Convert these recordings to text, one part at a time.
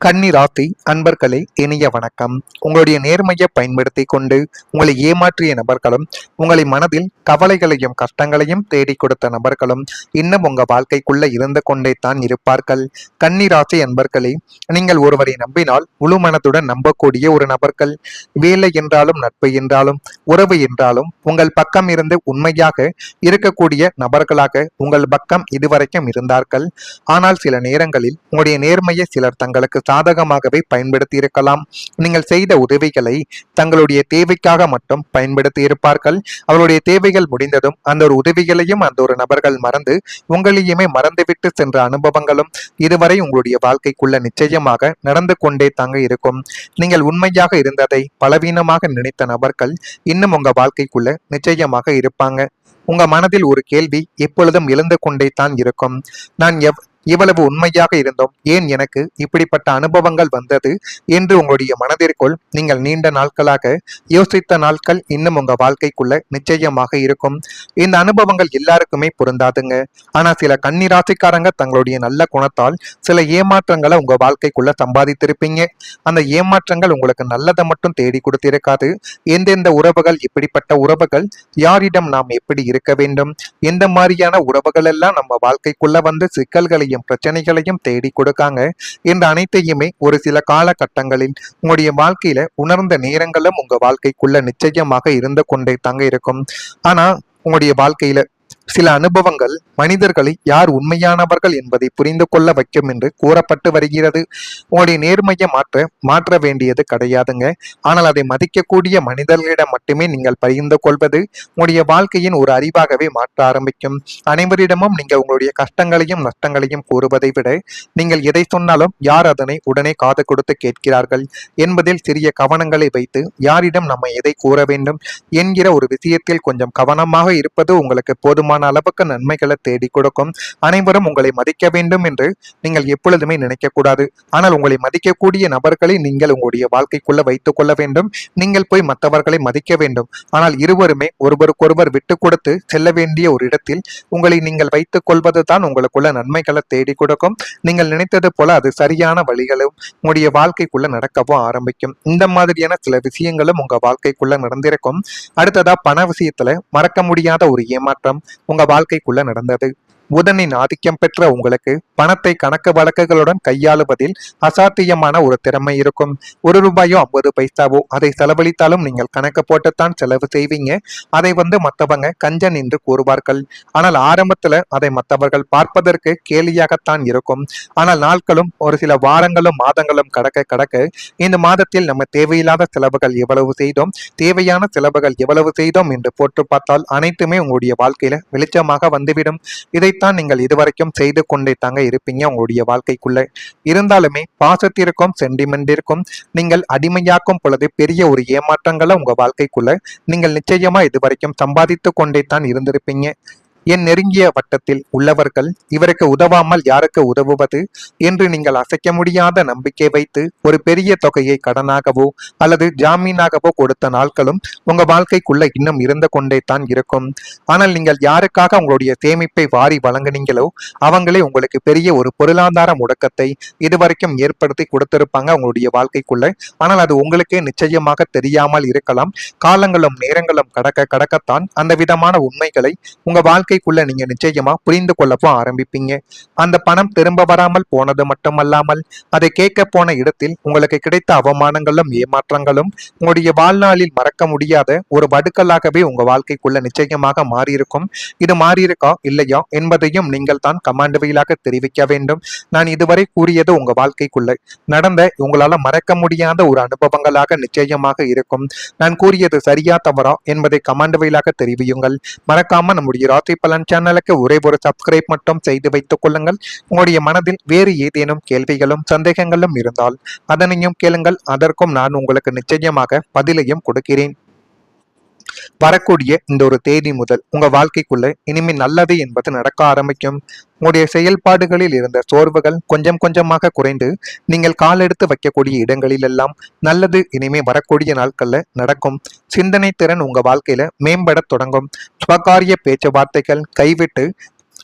கன்னி ராசி அன்பர்களே, இனிய வணக்கம். உங்களுடைய நேர்மையை பயன்படுத்தி கொண்டு உங்களை ஏமாற்றிய நபர்களும், உங்களை மனதில் கவலைகளையும் கஷ்டங்களையும் தேடி கொடுத்த நபர்களும் இன்னும் உங்க வாழ்க்கைக்குள்ள இருந்து கொண்டே தான் இருப்பார்கள். கன்னி ராசி அன்பர்களே, நீங்கள் ஒருவரை நம்பினால் முழு மனதுடன் நம்பக்கூடிய ஒரு நபர்கள். வேலை என்றாலும், நட்பு என்றாலும், உறவு என்றாலும் உங்கள் பக்கம் இருந்து உண்மையாக இருக்கக்கூடிய நபர்களாக உங்கள் பக்கம் இதுவரைக்கும் இருந்தார்கள். ஆனால் சில நேரங்களில் உங்களுடைய நேர்மையை சிலர் தங்களுக்கு சாதகமாகவே பயன்படுத்தி இருக்கலாம். நீங்கள் செய்த உதவிகளை தங்களுடைய தேவைக்காக மட்டும் பயன்படுத்தி இருப்பார்கள். அவருடைய தேவைகள் முடிந்ததும் அந்த ஒரு உதவிகளையும் அந்த ஒரு நபர்கள் மறந்து உங்களையுமே மறந்துவிட்டு சென்ற அனுபவங்களும் இதுவரை உங்களுடைய வாழ்க்கைக்குள்ள நிச்சயமாக நடந்து கொண்டே தாங்க இருக்கும். நீங்கள் உண்மையாக இருந்ததை பலவீனமாக நினைத்த நபர்கள் இன்னும் உங்க வாழ்க்கைக்குள்ள நிச்சயமாக இருப்பாங்க. உங்க மனதில் ஒரு கேள்வி எப்பொழுதும் எழுந்து கொண்டே தான் இருக்கும். நான் இவ்வளவு உண்மையாக இருந்தோம், ஏன் எனக்கு இப்படிப்பட்ட அனுபவங்கள் வந்தது என்று உங்களுடைய மனதிற்குள் நீங்கள் நீண்ட நாட்களாக யோசித்த நாட்கள் இன்னும் உங்க வாழ்க்கைக்குள்ள நிச்சயமாக இருக்கும். இந்த அனுபவங்கள் எல்லாருக்குமே பொருந்தாதுங்க. ஆனா சில கன்னிராசிக்காரங்க தங்களுடைய நல்ல குணத்தால் சில ஏமாற்றங்களை உங்க வாழ்க்கைக்குள்ள சம்பாதித்திருப்பீங்க. அந்த ஏமாற்றங்கள் உங்களுக்கு நல்லதை மட்டும் தேடி கொடுத்திருக்காது. எந்தெந்த உறவுகள், இப்படிப்பட்ட உறவுகள், யாரிடம் நாம் எப்படி இருக்க வேண்டும், எந்த மாதிரியான உறவுகள் எல்லாம் நம்ம வாழ்க்கைக்குள்ள வந்து சிக்கல்களையும் பிரச்சனைகளையும் தேடி கொடுக்காங்க என்ற அனைத்தையுமே ஒரு சில காலகட்டங்களில் உங்களுடைய வாழ்க்கையில உணர்ந்த நேரங்களும் உங்க வாழ்க்கைக்குள்ள நிச்சயமாக இருந்து கொண்டே தாங்க இருக்கும். ஆனா உங்களுடைய வாழ்க்கையில சில அனுபவங்கள் மனிதர்களை யார் உண்மையானவர்கள் என்பதை புரிந்து கொள்ள வைக்கும் என்று கூறப்பட்டு வருகிறது. உங்களுடைய நேர்மையை மாற்ற வேண்டியது கிடையாதுங்க. ஆனால் அதை மதிக்கக்கூடிய மனிதர்களிடம் மட்டுமே நீங்கள் பகிர்ந்து கொள்வது உங்களுடைய வாழ்க்கையின் ஒரு அறிவாகவே மாற்ற ஆரம்பிக்கும். அனைவரிடமும் நீங்கள் உங்களுடைய கஷ்டங்களையும் நஷ்டங்களையும் கூறுவதை விட நீங்கள் எதை சொன்னாலும் யார் அதனை உடனே காது கொடுத்து கேட்கிறார்கள் என்பதில் சிறிய கவனங்களை வைத்து யாரிடம் நம்ம எதை கூற வேண்டும் என்கிற ஒரு விஷயத்தில் கொஞ்சம் கவனமாக இருப்பது உங்களுக்கு போதுமான அளவுக்கு நன்மைகளை தேடி கொடுக்கும். அனைவரும் உங்களை மதிக்க வேண்டும் என்று நீங்கள் எப்பொழுதுமே நினைக்க கூடாது. ஆனால் உங்களை மதிக்கக்கூடிய நபர்களை நீங்கள் உங்களுடைய வாழ்க்கைக்குள்ள வைத்துக் கொள்ள வேண்டும். நீங்கள் போய் மற்றவர்களை மதிக்க வேண்டும். ஆனால் இருவருமே ஒருவருக்கொருவர் விட்டு கொடுத்து செல்ல வேண்டிய ஒரு இடத்தில் உங்களை நீங்கள் வைத்துக் கொள்வது தான் உங்களுக்குள்ள நன்மைகளை தேடி கொடுக்கும். நீங்கள் நினைத்தது போல அது சரியான வழிகளும் உங்களுடைய வாழ்க்கைக்குள்ள நடக்கவும் ஆரம்பிக்கும். இந்த மாதிரியான சில விஷயங்களும் உங்க வாழ்க்கைக்குள்ள நடந்திருக்கும். அடுத்ததா பண விஷயத்துல மறக்க முடியாத ஒரு ஏமாற்றம் உங்க வாழ்க்கைக்குள்ள நடந்தது. புதனின் ஆதிக்கம் பெற்ற உங்களுக்கு பணத்தை கணக்கு வழக்குகளுடன் கையாளுவதில் அசாத்தியமான ஒரு திறமை இருக்கும். ₹1 50 பைசாவோ அதை செலவழித்தாலும் நீங்கள் கணக்கு போட்டுத்தான் செலவு செய்வீங்க. அதை மற்றவங்க கஞ்சன் என்று கூறுவார்கள். ஆனால் ஆரம்பத்துல அதை மற்றவர்கள் பார்ப்பதற்கு கேலியாகத்தான் இருக்கும். ஆனால் நாட்களும் ஒரு சில வாரங்களும் மாதங்களும் கடக்க கடக்க இந்த மாதத்தில் நம்ம தேவையில்லாத செலவுகள் எவ்வளவு செய்தோம், தேவையான செலவுகள் எவ்வளவு செய்தோம் என்று போட்டு பார்த்தால் அனைத்துமே உங்களுடைய வாழ்க்கையில வெளிச்சமாக வந்துவிடும். இதை நீங்கள் இதுவரைக்கும் செய்து கொண்டே தாங்க இருப்பீங்க உங்களுடைய வாழ்க்கைக்குள்ள. இருந்தாலுமே பாசத்திற்கும் சென்டிமெண்டிற்கும் நீங்கள் அடிமையாக்கும் பொழுது பெரிய ஒரு ஏமாற்றங்களை உங்க வாழ்க்கைக்குள்ள நீங்கள் நிச்சயமா இதுவரைக்கும் சம்பாதித்து கொண்டே தான் இருந்திருப்பீங்க. என் நெருங்கிய வட்டத்தில் உள்ளவர்கள் இவருக்கு உதவாமல் யாருக்கு உதவுவது என்று நீங்கள் அசைக்க முடியாத நம்பிக்கை வைத்து ஒரு பெரிய தொகையை கடனாகவோ அல்லது ஜாமீனாகவோ கொடுத்த நாட்களும் உங்க வாழ்க்கைக்குள்ள இன்னும் இருந்து கொண்டே தான் இருக்கும். ஆனால் நீங்கள் யாருக்காக உங்களுடைய சேமிப்பை வாரி வழங்கினீங்களோ அவங்களே உங்களுக்கு பெரிய ஒரு பொருளாதார முடக்கத்தை இதுவரைக்கும் ஏற்படுத்தி கொடுத்திருப்பாங்க உங்களுடைய வாழ்க்கைக்குள்ள. ஆனால் அது உங்களுக்கே நிச்சயமாக தெரியாமல் இருக்கலாம். காலங்களும் நேரங்களும் கடக்க கடக்கத்தான் அந்த விதமான உண்மைகளை உங்க வாழ்க்கைக்குள்ள நீங்க நிச்சயமா புரிந்து கொள்ளவும் ஆரம்பிப்பீங்க. அந்த பணம் திரும்ப வராமல் போனது மட்டுமல்லாமல் அதை கேட்க போன இடத்தில் உங்களுக்கு கிடைத்த அவமானங்களும் ஏமாற்றங்களும் உங்களுடைய வாழ்நாளில் மறக்க முடியாத ஒரு வடுக்கலாகவே உங்க வாழ்க்கைக்குள்ள நிச்சயமாக மாறியிருக்கும். இது மாறியிருக்கா இல்லையா என்பதையும் நீங்கள் தான் கமாண்ட் வழியாக தெரிவிக்க வேண்டும். நான் இதுவரை கூறியது உங்க வாழ்க்கைக்குள்ள நடந்த உங்களால மறக்க முடியாத ஒரு அனுபவங்களாக நிச்சயமாக இருக்கும். நான் கூறியது சரியா தவறா என்பதை கமாண்ட் வழியாக தெரிவியுங்கள். மறக்காம நம்முடைய ராசி பலன் சேனலுக்கு ஒரே ஒரு சப்ஸ்கிரைப் மட்டும் செய்து வைத்துக் கொள்ளுங்கள். உங்களுடைய மனதில் வேறு ஏதேனும் கேள்விகளும் சந்தேகங்களும் இருந்தால் அதனையும் கேளுங்கள். அதற்கும் நான் உங்களுக்கு நிச்சயமாக பதிலையும் கொடுக்கிறேன். வரக்கூடிய இந்த ஒரு தேதி முதல் உங்க வாழ்க்கைக்குள்ள இனிமே நல்லது என்பது நடக்க ஆரம்பிக்கும். உங்களுடைய செயல்பாடுகளில் இருந்த சோர்வுகள் கொஞ்சம் கொஞ்சமாக குறைந்து நீங்கள் காலெடுத்து வைக்கக்கூடிய இடங்களில் எல்லாம் நல்லது இனிமே வரக்கூடிய நாட்கள்ல நடக்கும். சிந்தனை திறன் உங்க வாழ்க்கையில மேம்பட தொடங்கும். சுபகாரிய பேச்சுவார்த்தைகள்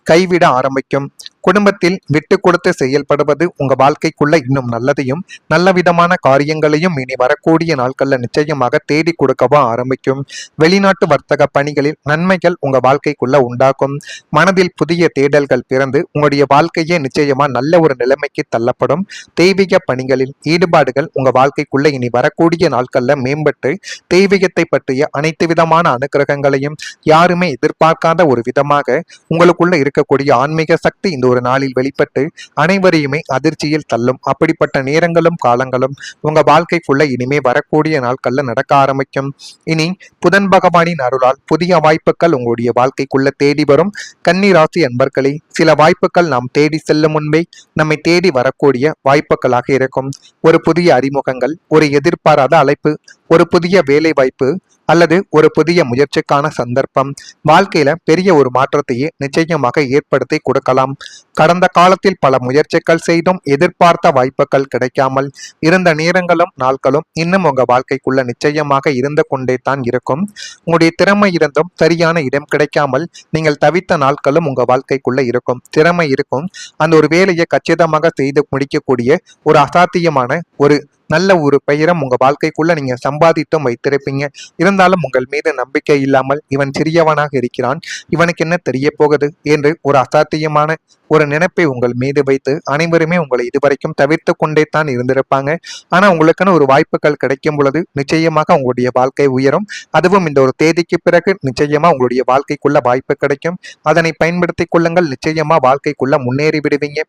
கைவிட ஆரம்பிக்கும். குடும்பத்தில் விட்டு கொடுத்து செயல்படுவது உங்க வாழ்க்கைக்குள்ள இன்னும் நல்லதையும் நல்ல விதமான காரியங்களையும் இனி வரக்கூடிய நாட்கள்ல நிச்சயமாக தேடி கொடுக்கவும் ஆரம்பிக்கும். வெளிநாட்டு வர்த்தக பணிகளில் நன்மைகள் உங்க வாழ்க்கைக்குள்ள உண்டாக்கும். மனதில் புதிய தேடல்கள் பிறந்து உங்களுடைய வாழ்க்கையே நிச்சயமா நல்ல ஒரு நிலைமைக்கு தள்ளப்படும். தெய்வீக பணிகளில் ஈடுபாடுகள் உங்க வாழ்க்கைக்குள்ள இனி வரக்கூடிய நாட்கள்ல மேம்பட்டு தெய்வீகத்தை பற்றிய அனைத்து விதமான அனுக்கிரகங்களையும் யாருமே எதிர்பார்க்காத ஒரு விதமாக உங்களுக்குள்ள இருக்கக்கூடிய ஆன்மீக சக்தி இந்த ஒரு நாளில் வெளிப்பட்டு அனைவரையுமே அதிர்ச்சியில் தள்ளும். அப்படிப்பட்ட நேரங்களும் காலங்களும் உங்க வாழ்க்கைக்குள்ள இனிமே வரக்கூடிய நாட்கள்ல நடக்க ஆரம்பிக்கும். இனி புதன் பகவானின் அருளால் புதிய வாய்ப்புகள் உங்களுடைய வாழ்க்கைக்குள்ள தேடி வரும். கன்னி ராசி அன்பர்களே, சில வாய்ப்புகள் நாம் தேடி செல்லும் முன்பே நம்மை தேடி வரக்கூடிய வாய்ப்புகளாக இருக்கும். ஒரு புதிய அறிமுகங்கள், ஒரு எதிர்பாராத அழைப்பு, ஒரு புதிய வேலை வாய்ப்பு அல்லது ஒரு புதிய முயற்சிக்கான சந்தர்ப்பம் வாழ்க்கையில பெரிய ஒரு மாற்றத்தையே நிச்சயமாக ஏற்படுத்தி கொடுக்கலாம். கடந்த காலத்தில் பல முயற்சிகள் செய்தும் எதிர்பார்த்த வாய்ப்புகள் கிடைக்காமல் இருந்த நேரங்களும் நாட்களும் இன்னும் உங்க வாழ்க்கைக்குள்ள நிச்சயமாக இருந்து கொண்டே தான் இருக்கும். உங்களுடைய திறமை இருந்தும் சரியான இடம் கிடைக்காமல் நீங்கள் தவித்த நாட்களும் உங்க வாழ்க்கைக்குள்ள இருக்கும். திறமை இருக்கும், அந்த ஒரு வேலையை கச்சிதமாக செய்து முடிக்கக்கூடிய ஒரு அசாத்தியமான ஒரு நல்ல ஒரு பெயரம் உங்க வாழ்க்கைக்குள்ள நீங்க சம்பாதித்தும் வைத்திருப்பீங்க. இருந்தாலும் உங்கள் மீது நம்பிக்கை இல்லாமல் இவன் சிறியவனாக இருக்கிறான், இவனுக்கு என்ன தெரிய போகுது என்று ஒரு அசாத்தியமான ஒரு நினைப்பை உங்கள் மீது வைத்து அனைவருமே உங்களை இதுவரைக்கும் தவிர்த்து கொண்டே தான் இருந்திருப்பாங்க. ஆனா உங்களுக்கான ஒரு வாய்ப்புகள் கிடைக்கும் பொழுது நிச்சயமாக உங்களுடைய வாழ்க்கை உயரும். அதுவும் இந்த ஒரு தேதிக்கு பிறகு நிச்சயமா உங்களுடைய வாழ்க்கைக்குள்ள வாய்ப்பு கிடைக்கும். அதனை பயன்படுத்திக் கொள்ளுங்கள். நிச்சயமா வாழ்க்கைக்குள்ள முன்னேறி விடுவீங்க.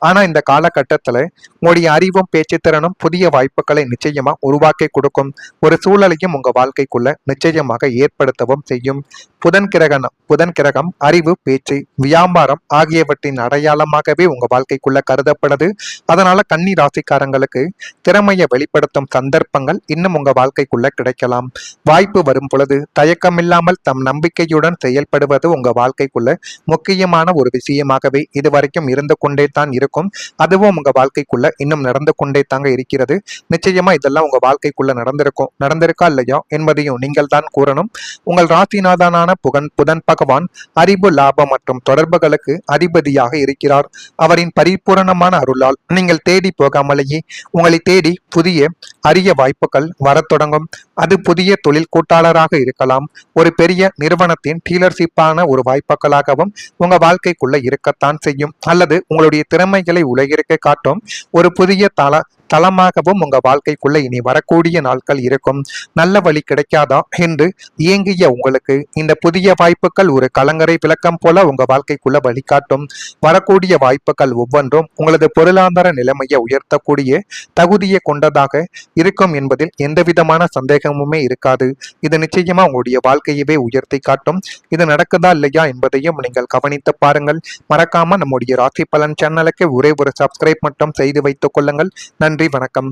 ஆனா இந்த காலகட்டத்துல உங்களுடைய அறிவும் பேச்சுத்திறனும் புதிய வாய்ப்புகளை நிச்சயமா உருவாக்கி கொடுக்கும். ஒரு சூழலையும் உங்க வாழ்க்கைக்குள்ள நிச்சயமாக ஏற்படுத்தவும் செய்யும். புதன் கிரகம் அறிவு, பேச்சு, வியாபாரம் ஆகியவற்றின் அடையாளமாகவே உங்க வாழ்க்கைக்குள்ள கருதப்படுது. அதனால கன்னி ராசிக்காரங்களுக்கு திறமையை வெளிப்படுத்தும் சந்தர்ப்பங்கள் இன்னும் உங்க வாழ்க்கைக்குள்ள கிடைக்கலாம். வாய்ப்பு வரும் பொழுது தயக்கமில்லாமல் தம் நம்பிக்கையுடன் செயல்படுவது உங்க வாழ்க்கைக்குள்ள முக்கியமான ஒரு விஷயமாகவே இதுவரைக்கும் இருந்து கொண்டே தான் இருக்கும். அதுவும் உங்க வாழ்க்கைக்குள்ள இன்னும் நடந்து கொண்டே தாங்க இருக்கிறது. நிச்சயமா இதெல்லாம் உங்க வாழ்க்கைக்குள்ள நடந்திருக்கா இல்லையா என்பதையும் நீங்கள் தான் கூறணும். உங்கள் ராசிநாதனான புதன் பகவான் அறிவு, லாபம் மற்றும் தொடர்புகளுக்கு அதிபதியாக இருக்கிறார். அவரின் பரிபூரணமான அருளால் நீங்கள் தேடி போகாமலேயே உங்களை தேடி புதிய அரிய வாய்ப்புகள் வரத் தொடங்கும். அது புதிய தொழில் கூட்டாளராக இருக்கலாம், ஒரு பெரிய நிறுவனத்தின் டீலர்ஷிப்பான ஒரு வாய்ப்புகளாகவும் உங்க வாழ்க்கைக்குள்ள இருக்கத்தான் செய்யும். அல்லது உங்களுடைய திறமைகளை உலகிற்கு காட்டும் ஒரு புதிய தளமாகவும் உங்க வாழ்க்கைக்குள்ள இனி வரக்கூடிய நாட்கள் இருக்கும். நல்ல வழி கிடைக்காதா என்று இயங்கிய உங்களுக்கு இந்த புதிய வாய்ப்புகள் ஒரு கலங்கரை விளக்கம் போல உங்க வாழ்க்கைக்குள்ள வழிகாட்டும். வரக்கூடிய வாய்ப்புகள் ஒவ்வொன்றும் உங்களது பொருளாதார நிலைமையை உயர்த்தக்கூடிய தகுதியை கொண்டதாக இருக்கும் என்பதில் எந்த விதமான சந்தேகமுமே இருக்காது. இது நிச்சயமா உங்களுடைய வாழ்க்கையவே உயர்த்தி காட்டும். இது நடக்குதா இல்லையா என்பதையும் நீங்கள் கவனித்து பாருங்கள். மறக்காம நம்முடைய ராசி பலன் சேனலுக்கு ஒரே ஒரு சப்ஸ்கிரைப் மட்டும் செய்து வைத்துக் கொள்ளுங்கள். நன்றி, வணக்கம்.